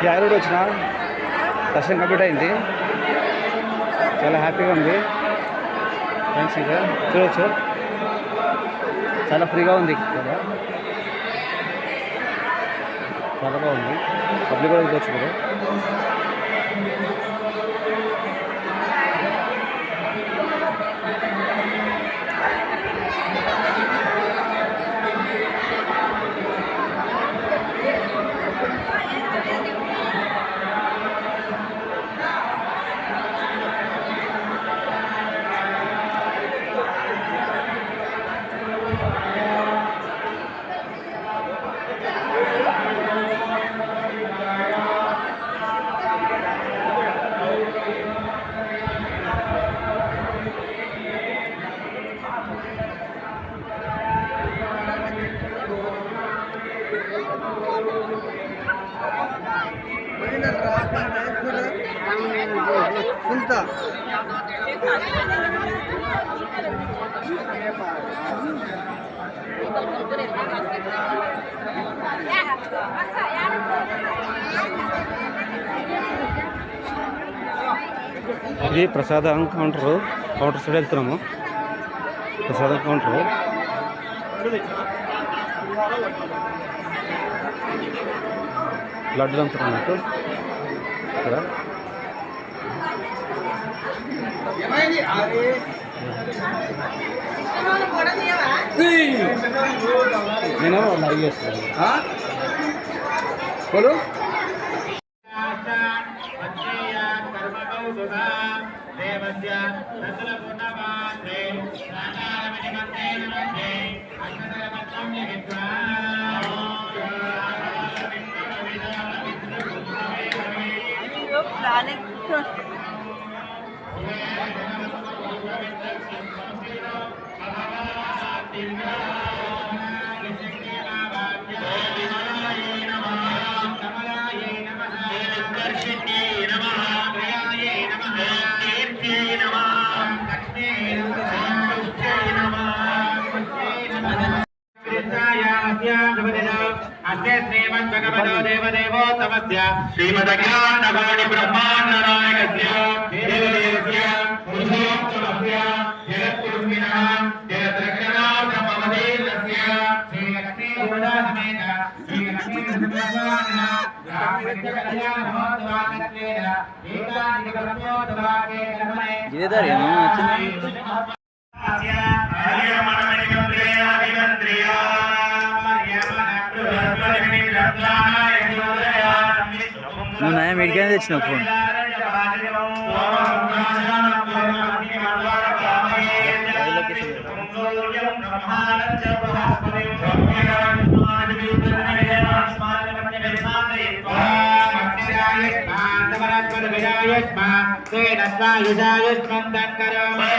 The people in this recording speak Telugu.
యారోడ్ వచ్చిన దర్శనం కంప్లీట్ అయింది. చాలా హ్యాపీగా ఉంది ఫ్రెండ్స్. ఇంకా చూడవచ్చు చాలా ఫ్రీగా ఉంది కదా, చాలా బాగుంది. పబ్లిక్ కూడా చూడవచ్చు మీరు. ఇది ప్రసాదం కౌంటర్ సైడ్ వెళ్తున్నాము. ప్రసాదం కౌంటర్ లడ్డు అమ్ముతున్నట్టు ఇక్కడ. నేను లైవ్ చేస్తాను. श्रीमदज्ञानवाणी ब्रह्मांड नायकस्य देवदेवस्य पुरुषोत्तमस्य जगद्गुरुमिनः जगद्रक्षणा ब्रह्मवदेवस्य श्रीलक्ष्मी उदासमेन श्रीलक्ष्मी नृसिंहस्वामिनः रामविद्यकल्या महोत्सवाकत्वेन एकाधिक ब्रह्मोत्सवाके कर्मणे गिरिधरेनो నువ్వు నయం ఎడికైనా తెచ్చినావు ఫోన్. तेन स्वायुजायुष्मन्दं करोमि